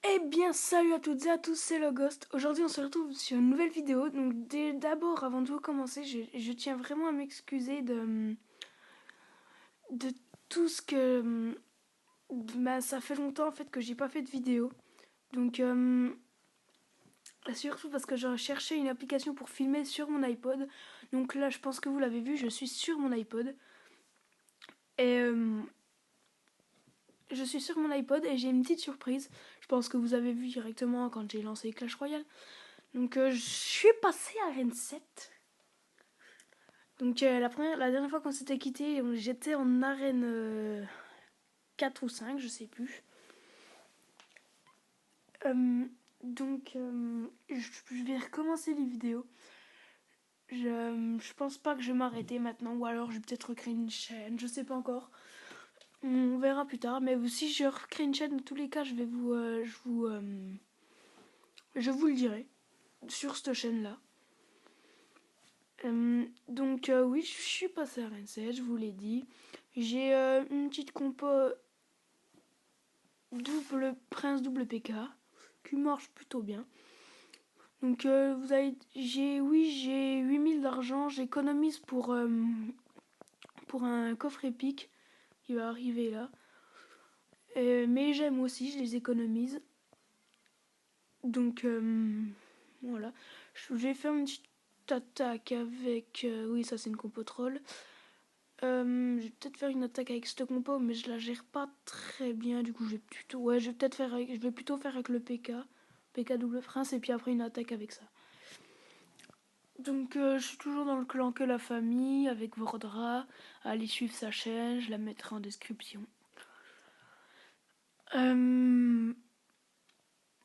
Eh bien, salut à toutes et à tous, c'est le Ghost. Aujourd'hui, on se retrouve sur une nouvelle vidéo. Donc, d'abord, avant de commencer, je tiens vraiment à m'excuser de tout ce que. Bah, ça fait longtemps en fait que j'ai pas fait de vidéo. Donc, surtout parce que j'ai cherché une application pour filmer sur mon iPod. Donc là, je pense que vous l'avez vu, je suis sur mon iPod. Et je suis sur mon iPod et j'ai une petite surprise. Je pense que vous avez vu directement quand j'ai lancé Clash Royale. Donc, je suis passé à Arène 7. Donc la dernière fois qu'on s'était quitté, j'étais en arène 4 ou 5, je sais plus. Euh, je vais recommencer les vidéos. Je pense pas que je vais m'arrêter maintenant, ou alors je vais peut-être recréer une chaîne, je sais pas encore. On verra plus tard, mais si je recrée une chaîne, dans tous les cas, je vous le dirai sur cette chaîne-là. Oui, je suis passé à Arène 7, je vous l'ai dit. J'ai une petite compo double prince double PK qui marche plutôt bien. Donc j'ai 8000 d'argent, j'économise pour un coffre épique qui va arriver là. Mais j'aime aussi, je les économise. Donc voilà, je vais faire une petite attaque avec oui, ça c'est une compo troll. Je vais peut-être faire une attaque avec cette compo, mais je la gère pas très bien. Du coup, je vais plutôt faire avec le PK double prince, et puis après une attaque avec ça. Donc, je suis toujours dans le clan que la famille avec Vordra. Allez suivre sa chaîne, je la mettrai en description.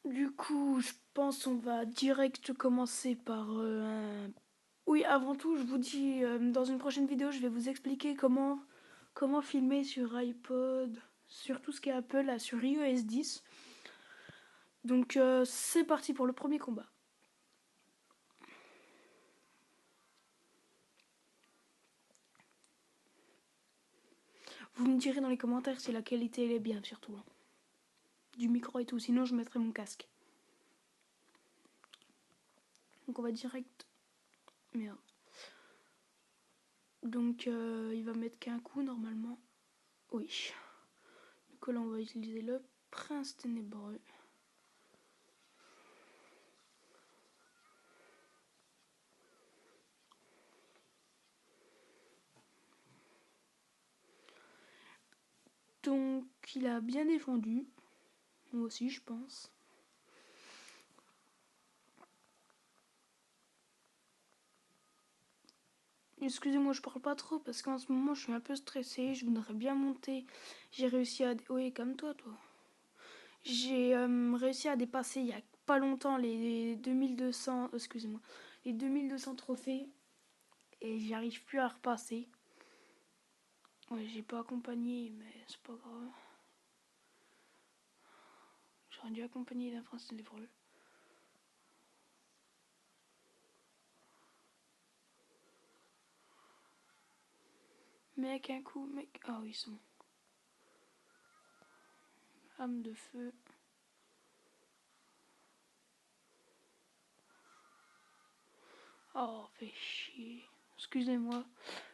Du coup, je pense on va direct commencer par un. Oui, avant tout, je vous dis dans une prochaine vidéo, je vais vous expliquer comment filmer sur iPod, sur tout ce qui est Apple, là, sur iOS 10. Donc, c'est parti pour le premier combat. Vous me direz dans les commentaires si la qualité elle est bien, surtout. Du micro et tout, sinon je mettrai mon casque. Donc, on va direct. Merde. Donc, il va mettre qu'un coup normalement. Oui. Donc là, on va utiliser le prince ténébreux. Donc, il a bien défendu. Moi aussi, je pense. Excusez-moi, je parle pas trop parce qu'en ce moment, je suis un peu stressée. Je voudrais bien monter. J'ai réussi à. Oui, comme toi. J'ai réussi à dépasser il y a pas longtemps les 2200. Excusez-moi. Les 2200 trophées. Et j'y arrive plus à repasser. Ouais, j'ai pas accompagné, mais c'est pas grave. J'aurais dû accompagner la France ténébreux. Mec, un coup, mec. Ah oui, c'est bon. Âme de feu. Oh, fait chier. Excusez-moi.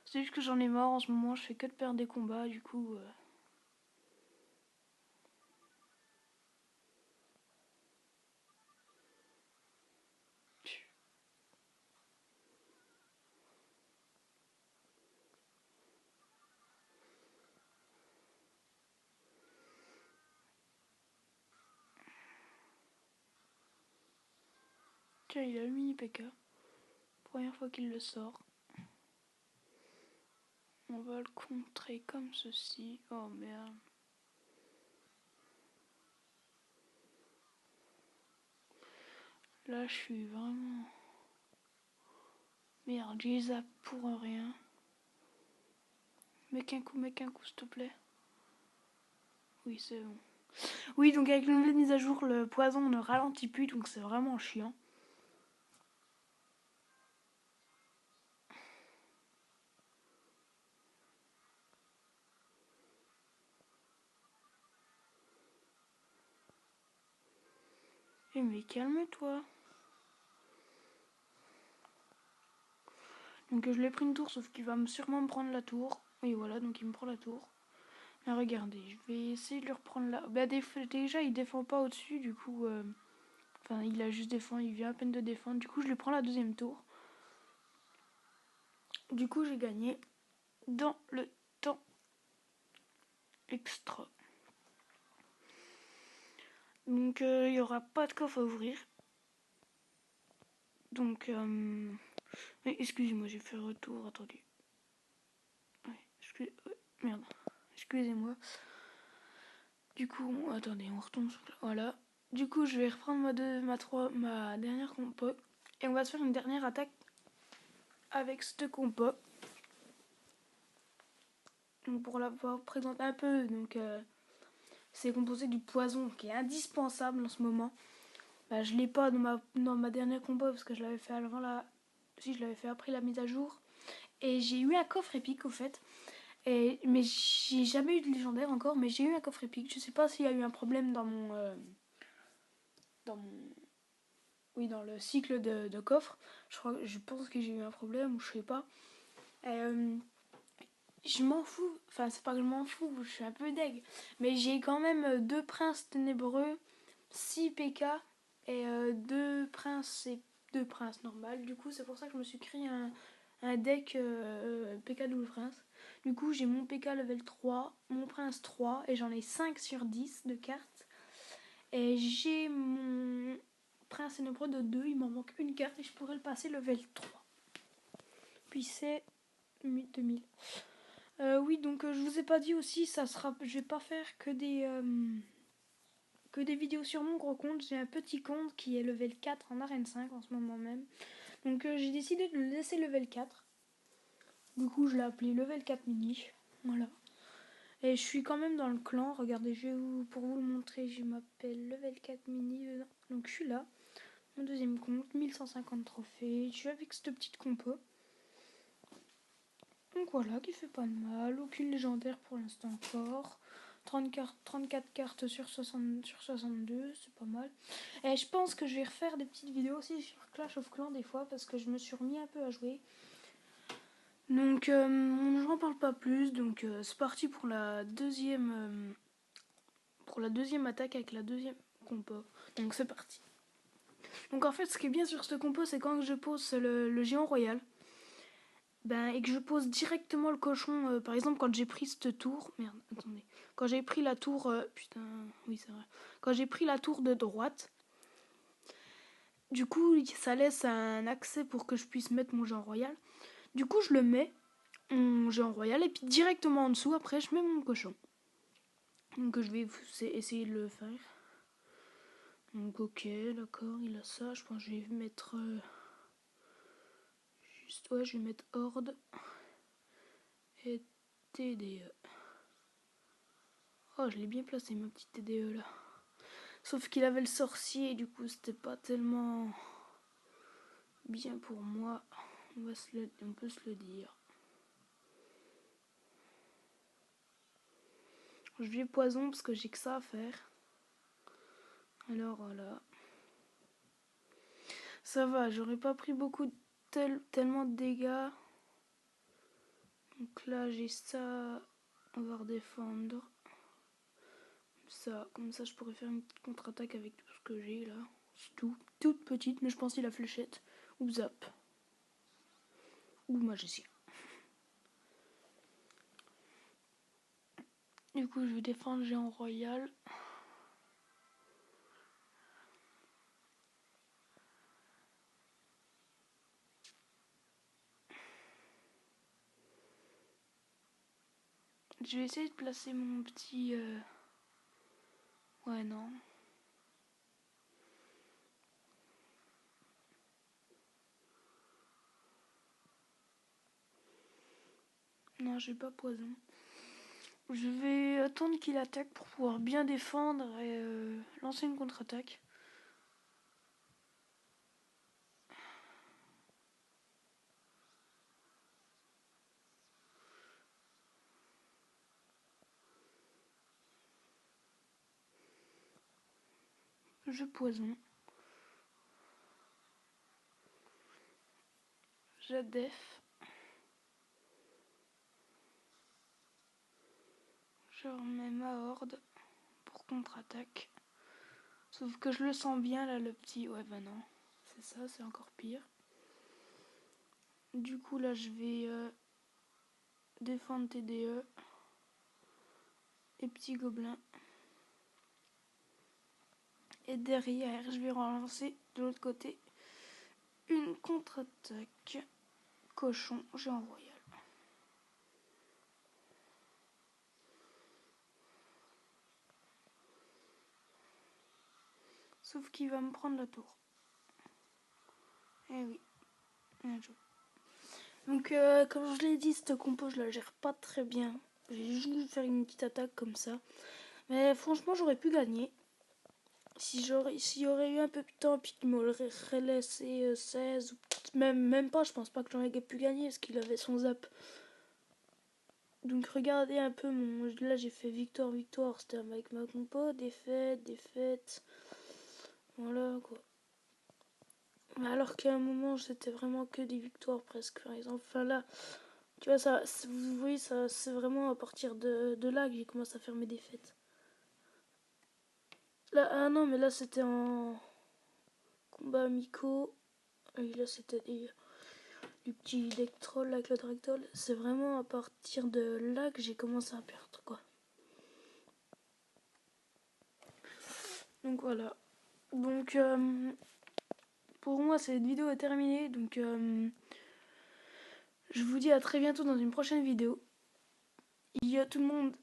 C'est juste que j'en ai marre en ce moment. Je fais que de perdre des combats, du coup. Tiens, il a le mini PK. Première fois qu'il le sort. On va le contrer comme ceci. Oh merde. Là, je suis vraiment. Merde, j'ai zap pour rien. Mec un coup, s'il te plaît. Oui, c'est bon. Oui, donc avec la nouvelle mise à jour, le poison ne ralentit plus, donc c'est vraiment chiant. Mais calme-toi. Donc je lui ai pris une tour, sauf qu'il va sûrement me prendre la tour. Et voilà, donc il me prend la tour. Mais regardez, je vais essayer de lui reprendre la... Bah déjà, il défend pas au-dessus, du coup... Enfin, il a juste défendu, il vient à peine de défendre. Du coup, je lui prends la deuxième tour. Du coup, j'ai gagné dans le temps extra. Donc, il n'y aura pas de coffre à ouvrir. Donc, excusez-moi, j'ai fait retour, attendez. Ouais, merde, excusez-moi. Du coup, attendez, on retombe sur... Voilà. Du coup, je vais reprendre ma dernière compo. Et on va se faire une dernière attaque avec cette compo. Donc, pour la présenter un peu, donc... c'est composé du poison qui est indispensable en ce moment. Bah, je l'ai pas dans ma dernière compo parce que je l'avais fait avant je l'avais fait après la mise à jour. Et j'ai eu un coffre épique au fait. Mais j'ai jamais eu de légendaire encore, mais j'ai eu un coffre épique. Je sais pas s'il y a eu un problème dans dans mon oui, dans le cycle de coffre. Je pense que j'ai eu un problème ou je sais pas. Je m'en fous, enfin c'est pas que je m'en fous, je suis un peu deg. Mais j'ai quand même 2 princes ténébreux, 6 PK et 2 princes et 2 princes normales. Du coup c'est pour ça que je me suis créé un deck PK double prince. Du coup j'ai mon PK level 3, mon prince 3 et j'en ai 5 sur 10 de cartes. Et j'ai mon prince ténébreux de 2, il m'en manque une carte et je pourrais le passer level 3. Puis c'est 2000. Oui, donc je vous ai pas dit aussi, je vais pas faire que des vidéos sur mon gros compte. J'ai un petit compte qui est level 4 en arène 5 en ce moment même. Donc j'ai décidé de le laisser level 4. Du coup, je l'ai appelé level 4 mini. Voilà. Et je suis quand même dans le clan. Regardez, pour vous le montrer, je m'appelle level 4 mini. Donc je suis là. Mon deuxième compte, 1150 trophées. Je suis avec cette petite compo. Donc voilà, qui fait pas de mal. Aucune légendaire pour l'instant encore. 34 cartes sur 62, c'est pas mal. Et je pense que je vais refaire des petites vidéos aussi sur Clash of Clans des fois parce que je me suis remis un peu à jouer. Donc j'en parle pas plus. Donc c'est parti pour la deuxième attaque avec la deuxième compo. Donc c'est parti. Donc en fait ce qui est bien sur ce compo c'est quand je pose le géant royal. Et que je pose directement le cochon, par exemple quand j'ai pris cette tour, merde, attendez, quand j'ai pris la tour, putain, oui c'est vrai, quand j'ai pris la tour de droite, du coup ça laisse un accès pour que je puisse mettre mon géant royal, du coup je le mets, mon géant royal, et puis directement en dessous, après je mets mon cochon. Donc je vais essayer de le faire. Donc ok, d'accord, il a ça, je pense que je vais mettre, je vais mettre horde et TDE. Oh, je l'ai bien placé, ma petite TDE là. Sauf qu'il avait le sorcier, et du coup, c'était pas tellement bien pour moi. On peut se le dire. Je vais poison parce que j'ai que ça à faire. Alors voilà. Ça va, j'aurais pas pris tellement de dégâts. Donc là, j'ai ça. On va redéfendre. Comme ça, je pourrais faire une petite contre-attaque avec tout ce que j'ai là. C'est tout. Toute petite, mais je pense qu'il a fléchette. Ou zap. Ou magicien. Du coup, je vais défendre géant royal. Je vais essayer de placer mon petit... Ouais, non. Non, j'ai pas poison. Je vais attendre qu'il attaque pour pouvoir bien défendre et lancer une contre-attaque. Je poison. Jet def. Je remets ma horde pour contre-attaque. Sauf que je le sens bien là, le petit. Ouais, bah non. C'est ça, c'est encore pire. Du coup, là, je vais défendre TDE. Et petits gobelins. Et derrière, je vais relancer de l'autre côté une contre-attaque. Cochon, j'ai en royal. Sauf qu'il va me prendre la tour. Eh oui, bien joué. Donc, comme je l'ai dit, cette compo, je la gère pas très bien. J'ai juste voulu faire une petite attaque comme ça. Mais franchement, j'aurais pu gagner. S'il y aurait eu un peu de temps, puis qu'il m'aurait laissé 16, ou même pas, je pense pas que j'aurais pu gagner, parce qu'il avait son zap. Donc regardez un peu là j'ai fait victoire, c'était avec ma compo, défaite. Voilà quoi. Alors qu'à un moment c'était vraiment que des victoires presque par exemple. Enfin là, tu vois ça, vous voyez ça, c'est vraiment à partir de là que j'ai commencé à faire mes défaites. Là, ah non mais là c'était en combat amicaux. Et là c'était du petit deck troll avec le Dragdoll. C'est vraiment à partir de là que j'ai commencé à perdre quoi. Donc voilà. Donc pour moi cette vidéo est terminée. Donc je vous dis à très bientôt dans une prochaine vidéo. Yo tout le monde.